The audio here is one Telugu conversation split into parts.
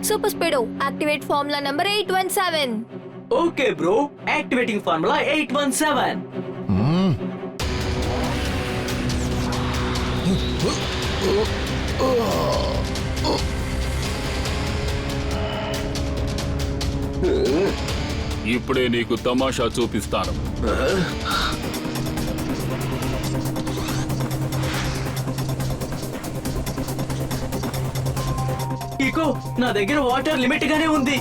Super Speedo, activate formula number 817. Okay, bro. Activating formula 817. ఇప్పుడే నీకు తమాషా చూపిస్తాను. ఇకో నా దగ్గర వాటర్ లిమిట్ గానే ఉంది.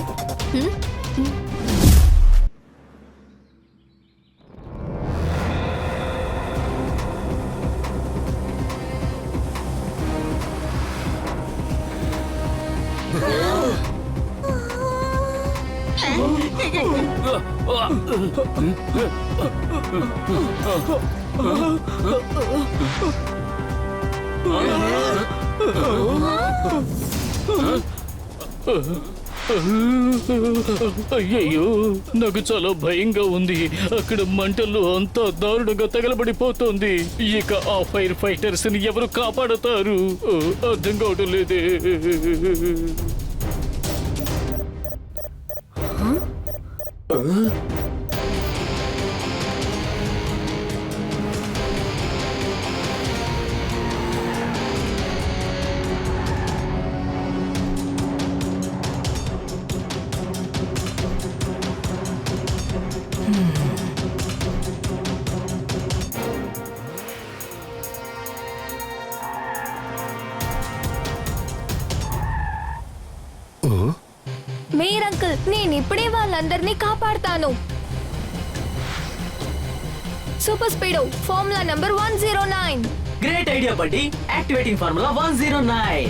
అయ్యయ్యో, నాకు చాలా భయంగా ఉంది. అక్కడ మంటల్లో అంతా దారుణంగా తగలబడిపోతుంది. ఇక ఆ ఫైర్ ఫైటర్స్ ని ఎవరు కాపాడతారు? అర్థం కావడం లేదే. మేయర్ అంకుల్, నేను ఇప్పుడే వాళ్ళందరినీ కాపాడుతాను. Super Speedo, formula number 109. Great idea buddy. Activating formula 109.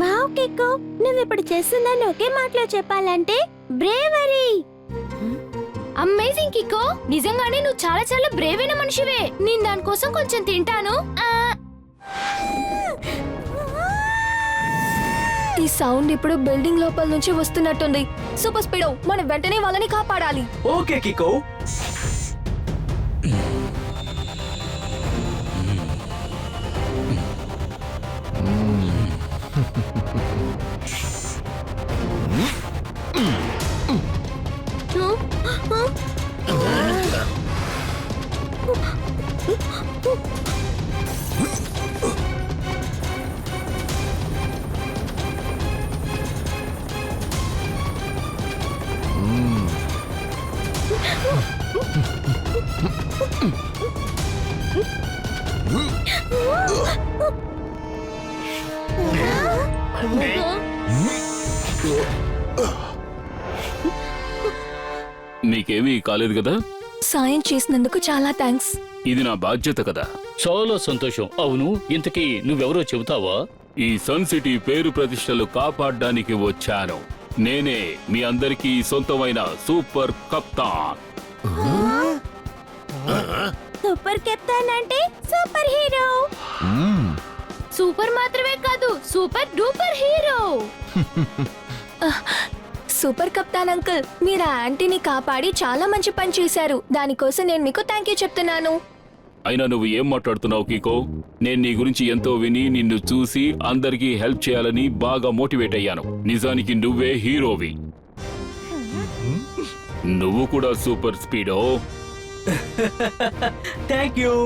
Wow Kicko, నువ్వు ఇప్పుడు చేస్తుందని ఒకే మాటలో చెప్పాలంటే బ్రేవరీ. అమేజింగ్ కిక్కో, నిజంగానే నువ్వు చాలా చాలా బ్రేవ్ అయిన మనిషివే. నేను దానికోసం కొంచెం తింటాను. ఈ సౌండ్ ఇప్పుడు బిల్డింగ్ లోపల నుంచి వస్తున్నట్టుంది. సూపర్ స్పీడో, మనం వెంటనే వాళ్ళని కాపాడాలి. ఓకే కికో. నీకేమీ కాలేదు కదా? సాయం చేసినందుకు చాలా థ్యాంక్స్. ఇది నా బాధ్యత కదా. చాలా సంతోషం. అవును, ఇంతకీ నువ్వెవరో చెబుతావా? ఈ సన్ సిటీ పేరు ప్రతిష్టలు కాపాడడానికి వచ్చాను. నేనే మీ అందరికీ సొంతమైన సూపర్ కప్తాన్. సూపర్ కెప్టెన్ అంటే సూపర్ హీరో. సూపర్ మాత్రమే కాదు, super duper hero. Super కప్తాన్ uncle, మీరు ఆ ఆంటీని కాపాడి చాలా మంచి పని చేశారు. దానికోసం నేను మీకు థ్యాంక్ యూ చెప్తున్నాను. అయినా నువ్వు ఏం మాట్లాడుతున్నావు కీకో? నేను నీ గురించి ఎంతో విని, నిన్ను చూసి అందరికీ హెల్ప్ చేయాలని బాగా మోటివేట్ అయ్యాను. నిజానికి నువ్వే హీరోవి. నువ్వు కూడా సూపర్ స్పీడో. Thank you.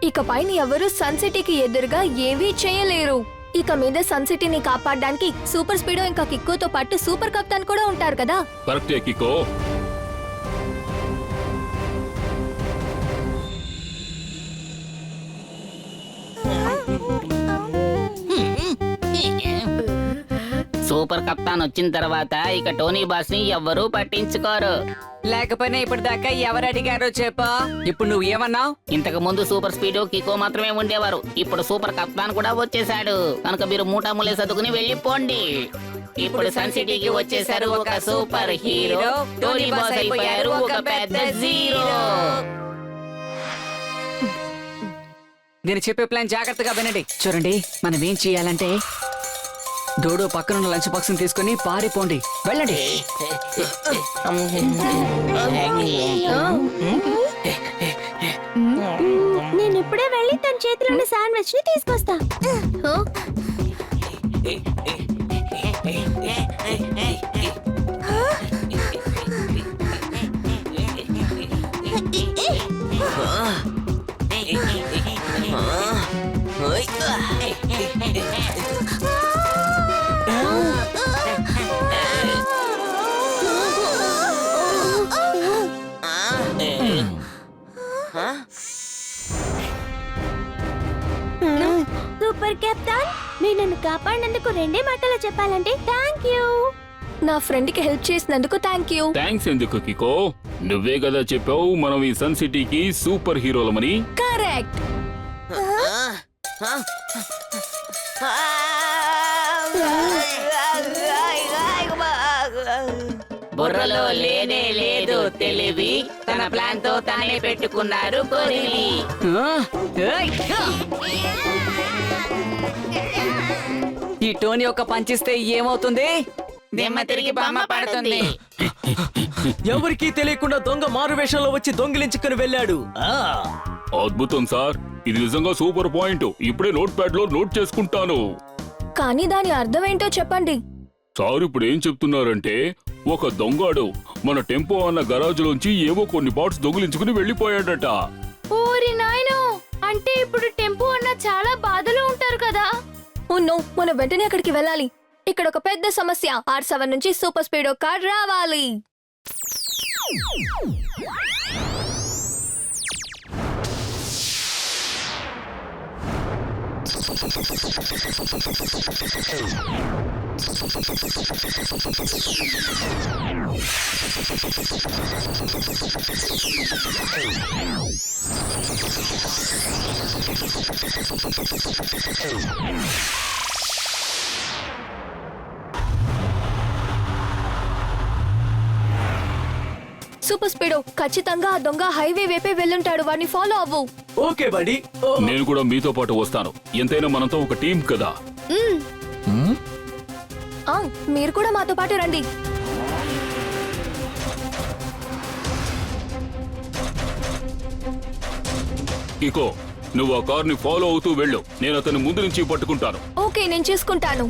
ఇక పైన ఎవరు సన్ సిటీకి ఎదురుగా ఏవీ చేయలేరు. ఇక మీద సన్ సిటీని కాపాడడానికి సూపర్ స్పీడో ఇంకా కిక్కుతో పాటు సూపర్ కప్తాన్ కూడా ఉంటారు కదా. కరెక్టే కీకో. సూపర్ కప్తాన్ వచ్చిన తర్వాత ఇక టోనీ బాస్ ని ఎవ్వరూ పట్టించుకోరు. లేకపోయినా ఇప్పటిదాకా ఎవరు అడిగారో చెప్పా. ఇప్పుడు నువ్వు ఏమన్నావు? ఇంతకు ముందు సూపర్ స్పీడ్ కికో మాత్రమే ఉండేవారు. ఇప్పుడు సూపర్ కప్తాన్ కూడా వచ్చేసాడు. కనుక మీరు మూటాములే సర్దుకుని వెళ్ళిపోండి. ఇప్పుడు సన్ సిటీకి వచ్చేసారు ఒక సూపర్ హీరో. టోనీ బాస్ అయిపోయారు ఒక పెద్ద జీరో. నేను చెప్పే ప్లాన్ జాగ్రత్తగా వినండి. చూడండి, మనం ఏం చేయాలంటే డోడో పక్కనున్న లంచ్ బాక్స్ తీసుకుని పారిపోండి. వెళ్ళండి. నేను ఇప్పుడే వెళ్ళి తన చేతిలో ఉన్న శాండ్విచ్ ని తీసుకొస్తా. సూపర్ కెప్టెన్, మీరు నన్ను కాపాడినందుకు రెండే మాటలు చెప్పాలంటే థ్యాంక్ యూ. నా ఫ్రెండ్ కి హెల్ప్ చేసినందుకు థ్యాంక్ యూ. థ్యాంక్స్ ఎందుకు కికో? నువ్వే కదా చెప్పావు మనం ఈ సన్ సిటీకి సూపర్ హీరోలమని. కరెక్ట్. బుర్రలో లేనే లేదు తెలివి, తన ప్లాన్ తో తనే పెట్టుకున్నారు కొరివి. ఏయ్! ఈ టోనీ ఒక పంచిస్తే ఏమవుతుంది? దిమ్మ తిరిగి బొమ్మ పడుతుంది. ఎవరికీ తెలియకుండా దొంగ మారు వేషంలో వచ్చి దొంగిలించుకుని వెళ్ళాడు. అద్భుతం సార్, ఇది నిజంగా సూపర్ పాయింట్. ఇప్పుడే నోట్ ప్యాడ్ లో నోట్ చేసుకుంటాను. కానీ దాని అర్థం ఏంటో చెప్పండి. సార్ ఇప్పుడు ఏం చెప్తున్నారంటే ఒక దొంగాడు మన టెంపో అన్న గరాజులోంచి ఏవో కొన్ని పార్ట్స్ దొంగిలించుకుని వెళ్ళిపోయాడట. ఓరి నాయనో, అంటే ఇప్పుడు టెంపో అన్న చాలా బాధలో ఉంటారు కదా. నో, మనం వెంటనే అక్కడికి వెళ్ళాలి. ఇక్కడ ఒక పెద్ద సమస్య. R7 నుంచి సూపర్ స్పీడో కార్ రావాలి. సూపర్ స్పీడో, ఖచ్చితంగా ఆ దొంగ హైవే వైపే వెళ్ళుంటాడు. వాడిని ఫాలో అవ్వు. ఓకే బడి. నేను కూడా మీతో పాటు వస్తాను. ఎంతైనా మనతో ఒక టీం కదా. మీరు కూడా మాతో పాటు రండి. కికో, నువ్వు ఆ కార్ ని ఫాలో అవుతూ వెళ్ళు. నేను అతని ముందు నుంచి పట్టుకుంటాను. ఓకే, నేను చూసుకుంటాను.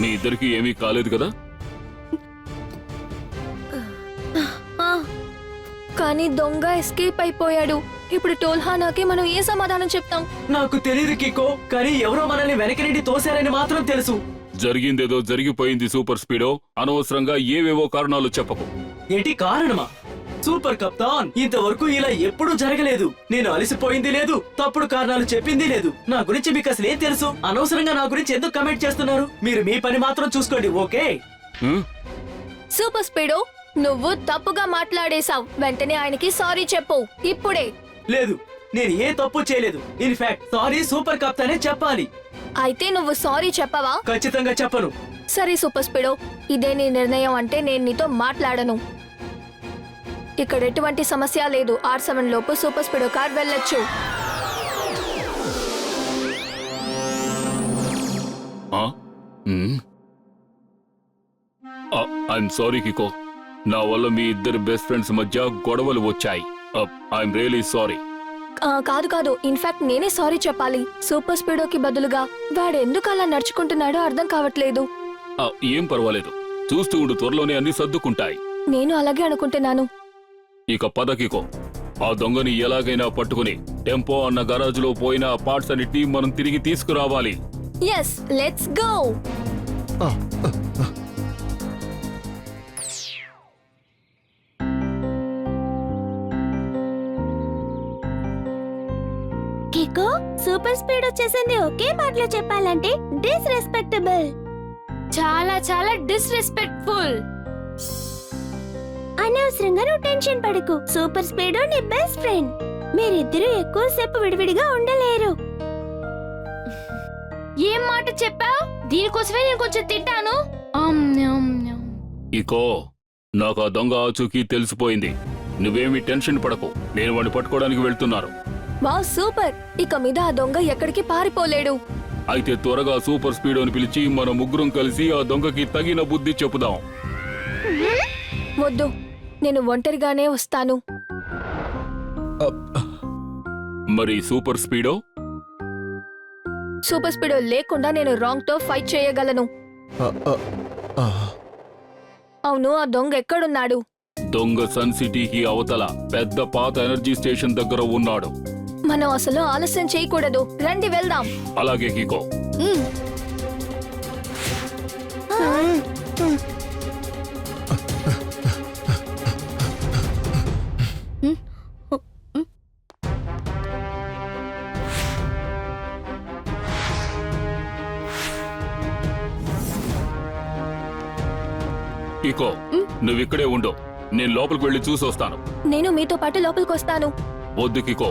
మీ ఇద్దరికి ఏమీ కాలేదు కదా? కానీ దొంగ ఎస్కేప్ అయిపోయాడు. ఇప్పుడు టోల్హానాకి మనం ఏ సమాధానం చెప్తాం? నాకు తెలియదు కికో, కానీ ఎవరో మనల్ని వెనక నుండి తోశారని మాత్రం తెలుసు. జరిగిందేదో జరిగిపోయింది సూపర్ స్పీడో. అనవసరంగా ఏవేవో కారణాలు చెప్పకు. ఏంటి కారణమా? సూపర్ కప్తాన్, ఇంతవరకు ఇలా ఎప్పుడూ జరగలేదు. నేను అలసిపోయింది లేదు, తప్పుడు కారణాలు చెప్పింది లేదు. నా గురించి మీకు అసలు ఏం తెలుసు? అనవసరంగా నా గురించి ఎందుకు కమెంట్ చేస్తున్నారు? మీరు మీ పని మాత్రం చూసుకోండి, ఓకే? సూపర్ స్పీడో, నువ్వు తప్పుగా మాట్లాడేశావు. వెంటనే ఆయనకి సారీ చెప్పు ఇప్పుడే. లేదు, నేను ఏ తప్పు చేయలేదు. ఇన్ఫాక్ట్ సారీ సూపర్ కప్తానే చెప్పాలి. అయితే నువ్వు సారీ చెప్పవా? ఖచ్చితంగా చెప్పను. సరే సూపర్ స్పీడో, ఇదే నీ నిర్ణయం అంటే నేను నీతో మాట్లాడను. ఇక్కడ ఎటువంటి సమస్య లేదు. R7 లోపు సూపర్ స్పీడో కార్ వెళ్ళొచ్చు. I'm sorry Kicko. నా వల్ల మీ ఇద్దరు బెస్ట్ ఫ్రెండ్స్ మధ్య గొడవలు వచ్చాయి. I'm really sorry. కాదు కాదు, ఇన్ఫాక్ట్ నేనే సారీ చెప్పాలి. సూపర్ స్పీడోకి బదులుగా వాడు ఎందుకు అలా నడుచుకుంటున్నాడో అర్థం కావట్లేదు. ఏం పర్వాలేదు, చూస్తూ ఉండు, త్వరలోనే అన్ని సర్దుకుంటాయి. నేను అలాగే అనుకుంటున్నాను. ఇక పద కికో, ఆ దొంగని ఎలాగైనా పట్టుకుని టెంపో అన్న గరాజులో పోయిన పార్ట్స్ అన్నిటినీ మనం తిరిగి తీసుకురావాలి. Yes, let's go. Kicko, super speed వచ్చేసింది ఒకే మాటలో చెప్పాలంటే డిస్రెస్పెక్టబుల్. చాలా చాలా డిస్రెస్పెక్ట్ఫుల్. అనవసరంగా నువ్వు టెన్షన్ పడకు. సూపర్ స్పీడ్ నీ బెస్ట్ ఫ్రెండ్. మీరిద్దరూ ఎక్కువసేపు విడివిడిగా ఉండలేరు. ఏం మాట చెప్పావు? దీనికోసమే నేను కొంచెం తింటాను. ఇకో, నాకు ఆ దొంగ ఆచూకీ తెలిసిపోయింది. నువ్వేమి టెన్షన్ పడకు, నేను వాడిని పట్టుకోవడానికి వెళ్తున్నాను. Wow, super. ఇక మీద ఆ దొంగ ఎక్కడికి పారిపోలేడు. అయితే త్వరగా సూపర్ స్పీడోని పిలిచి మన ముగ్గురం కలిసి ఆ దొంగకి తగిన బుద్ధి చెప్పుదాం. వద్దు, నేను ఒంటరిగానే వస్తాను. మరి సూపర్ స్పీడో? సూపర్ స్పీడో లేకుండా నేను రాంగ్ తో ఫైట్ చేయగలను. అవును, ఆ దొంగ ఎక్కడున్నాడు? దొంగ సన్ సిటీకి అవతల పెద్ద పాత ఎనర్జీ స్టేషన్ దగ్గర ఉన్నాడు. మనం అసలు ఆలస్యం చేయకూడదు. రండి వెళ్దాం. అలాగే కికో. కికో, నువ్విక్కడే ఉండు, నేను లోపలికి వెళ్ళి చూసొస్తాను. నేను మీతో పాటు లోపలికి వస్తాను. వద్దు కికో,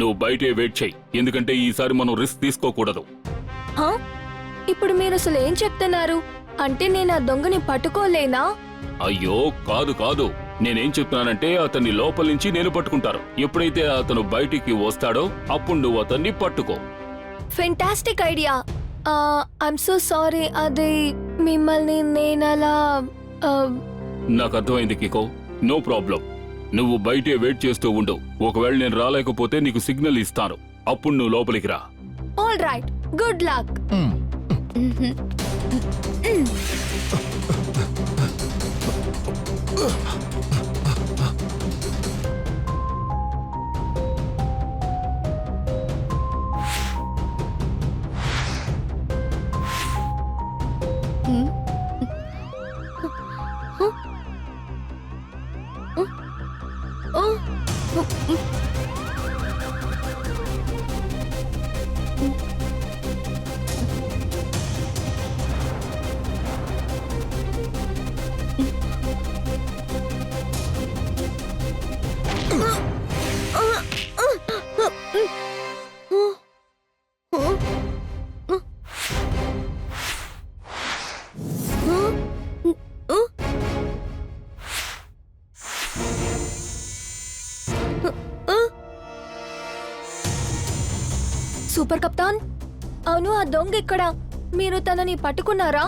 నువ్వు బయటే వెయిట్ చెయ్యి, ఎందుకంటే ఈసారి మనం రిస్క్ తీసుకోకూడదు. హా? ఇప్పుడు మీరు అసలు ఏం చెప్తున్నారు? అంటే నేను ఆ దొంగని పట్టుకోలేనా? అయ్యో కాదు కాదు, నేనేం చెప్తున్నానంటే అతన్ని లోపల నుంచి నేను పట్టుకుంటాను. ఎప్పుడైతే అతను బయటికి వస్తాడో అప్పుడు నువ్వు అతన్ని పట్టుకో. Fantastic idea. I'm so sorry. అది మిమ్మల్ని నేనలా నాకు అర్థమైంది కికో, నో ప్రాబ్లం. నువ్వు బయటే వెయిట్ చేస్తూ ఉండు. ఒకవేళ నేను రాలేకపోతే నీకు సిగ్నల్ ఇస్తాను, అప్పుడు నువ్వు లోపలికి రా. All right, good luck. Super కప్తాన్, అవును, ఆ దొంగ ఇక్కడ. మీరు తనని పట్టుకున్నారా?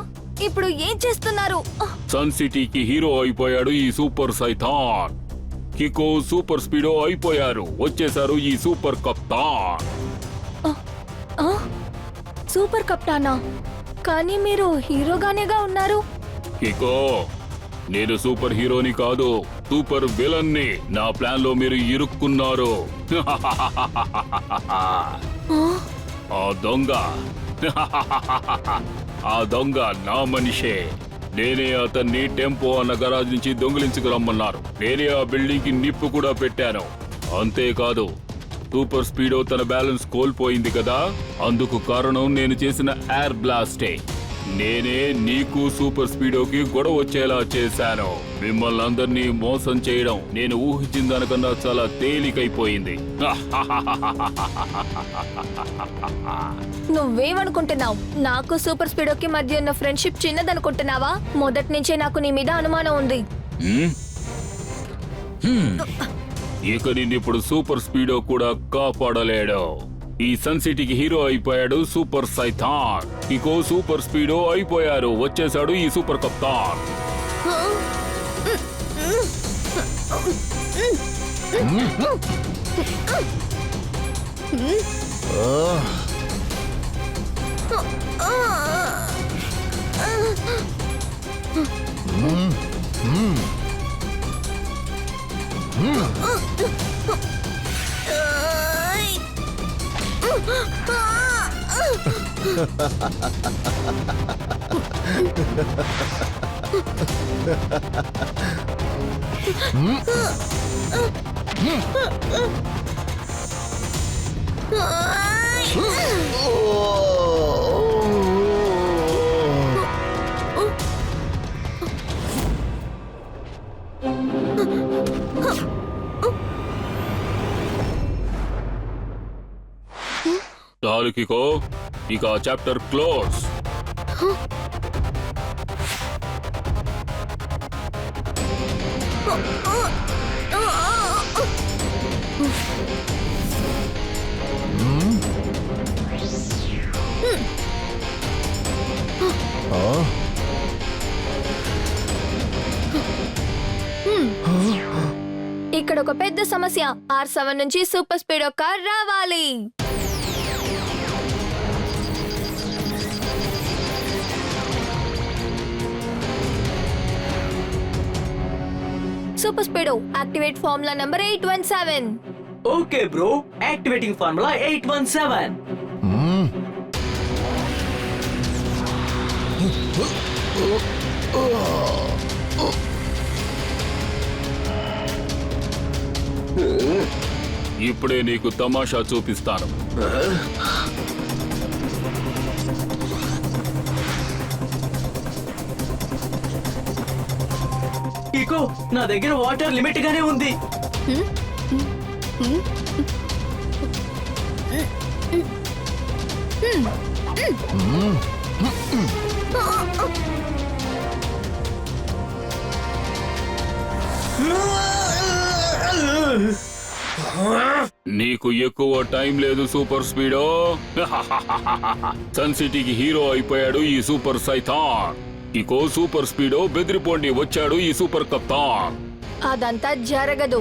ఇప్పుడు ఏం చేస్తున్నారు? సన్ సిటీకి హీరో అయిపోయాడు ఈ సూపర్ సైతాన్. కికో సూపర్ స్పీడో అయిపోయారు, వచ్చేసారు ఈ సూపర్ కప్తాన్. సూపర్ కప్తానా? కానీ మీరు హీరోగానేగా ఉన్నారు. కికో, నేను సూపర్ హీరోని కాదు, సూపర్ విలన్ని. నా ప్లాన్ లో మీరు ఇరుక్కున్నారు. ఆ దొంగ ఆ దొంగ నా మనిషే. నేనే అతన్ని టెంపో అన్న గరాజ్ నుంచి దొంగిలించుకురమ్మన్నారు. నేనే ఆ బిల్డింగ్ కి నిప్పు కూడా పెట్టాను. అంతేకాదు, సూపర్ స్పీడో తన బ్యాలెన్స్ కోల్పోయింది కదా, అందుకు కారణం నేను చేసిన ఎయిర్ బ్లాస్టే. నేనే నీకు సూపర్ స్పీడోకి గొడవ వచ్చేలా చేశాను. మిమ్మల్ని అందరినీ మోసం చేయడం నేను ఊహించిన దానికన్నా చాలా తేలికైపోయింది. నువ్వేమనుకుంటున్నావు? నాకు సూపర్ స్పీడోకి మధ్య ఉన్న ఫ్రెండ్షిప్ చిన్నదనుకుంటున్నావా? మొదటి నుంచే నాకు నీ మీద అనుమానం ఉంది. ఇక నిన్నిప్పుడు సూపర్ స్పీడో కూడా కాపాడలేడు. ఈ సన్ సిటీకి హీరో అయిపోయాడు సూపర్ సైతాన్. ఇకో సూపర్ స్పీడో అయిపోయారు, వచ్చేసాడు ఈ సూపర్ కప్తాన్. చాలు కికో, ఇక చాప్టర్ క్లోజ్. ఇక్కడ ఒక పెద్ద సమస్య. R7 నుంచి సూపర్ స్పీడో కార్ రావాలి. Super speedo activate formula number 817. Okay bro, activating formula 817. ఇప్పుడే నీకు తమాషా చూపిస్తాను. కికో, నా దగ్గర వాటర్ లిమిట్ గానే ఉంది. నీకు ఎక్కువ టైం లేదు సూపర్ స్పీడో. సన్ సిటీకి హీరో అయిపోయాడు ఈ సూపర్ సైతాన్. ఇకో సూపర్ స్పీడో బెదిరిపోండి వచ్చాడు ఈ సూపర్ కప్తాన్. అదంతా జరగదు.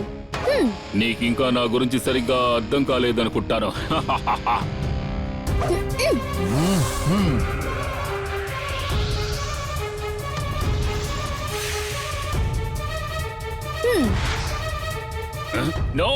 నీకింకా నా గురించి సరిగ్గా అర్థం కాలేదనుకుంటాను. నో!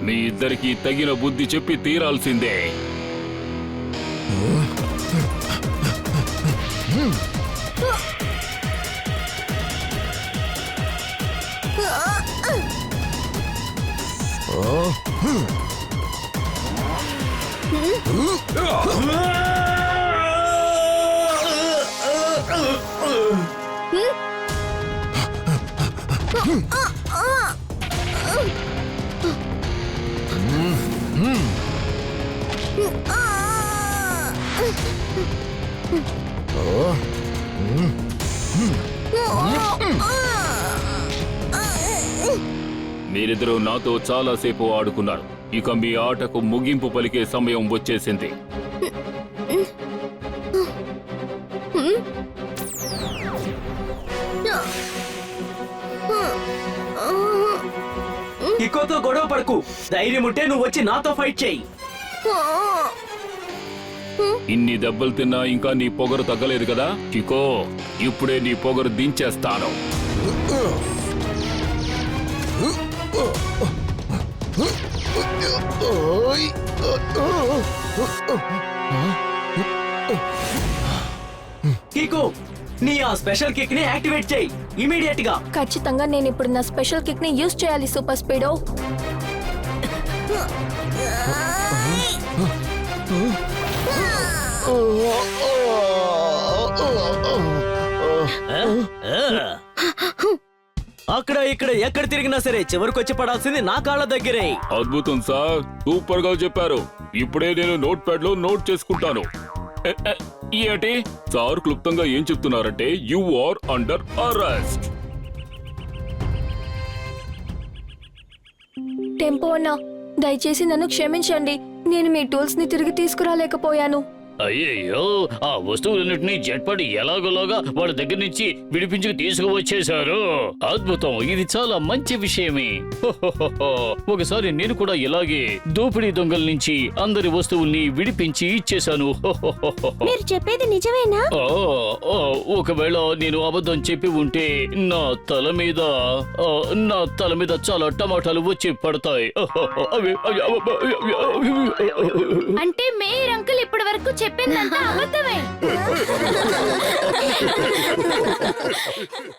మీ ఇద్దరికి తగిన బుద్ధి చెప్పి తీరాల్సిందే. మీరిద్దరూ నాతో చాలాసేపు ఆడుకున్నారు. ఇక మీ ఆటకు ముగింపు పలికే సమయం వచ్చేసింది. కికోతో గొడవ పడకు. ధైర్యం ఉంటే నువ్వు వచ్చి నాతో ఫైట్ చేయి. ఇన్ని దెబ్బలు తిన్నా ఇంకా నీ పొగరు తగ్గలేదు కదా కికో, ఇప్పుడే నీ పొగరు దించేస్తాను. కికో, నీ ఆ స్పెషల్ కిక్ ని యాక్టివేట్ చేయి ఇమీడియట్ గా. ఖచ్చితంగా నేను ఇప్పుడు నా స్పెషల్ కిక్ ని యూజ్ చేయాలి సూపర్ స్పీడో. ఆ అక్కడ ఇక్కడ ఎక్కడ తిరిగినా సరే చివరికి వచ్చి పడాల్సింది నా కాళ్ళ దగ్గరే. అద్భుతం సార్, సూపర్ గా చెప్పారు. ఇప్పుడే నేను నోట్ ప్యాడ్ లో నోట్ చేసుకుంటాను. ఏంటి సార్ క్లుప్తంగా ఏం చెప్తున్నారంటే you are under arrest. Tempo అన్నా, దయచేసి నన్ను క్షమించండి. నేను మీ టూల్స్ ని తిరిగి తీసుకురాలేకపోయాను. అయ్యయ్యో, ఆ వస్తువులన్నింటినీ జట్పడి ఎలాగోలాగా వాళ్ళ దగ్గర నుంచి విడిపించి తీసుకువచ్చేశారు. అద్భుతం, ఇది చాలా మంచి విషయమే. హోహోహోహో. ఒకసారి నేను కూడా ఇలాగే దోపిడీ దొంగల నుంచి అందరి వస్తువుల్ని విడిపించి ఇచ్చేశాను. హోహోహోహో. మీరు చెప్పేది నిజమేనా? ఆ, ఆ, ఒకవేళ నేను అబద్ధం చెప్పి ఉంటే నా తల మీద చాలా టమాటాలు వచ్చి పడతాయి. అంటే మేయర్ అంకుల్ ఇప్పటి వరకు చెప్పిందంతా అబద్ధమే.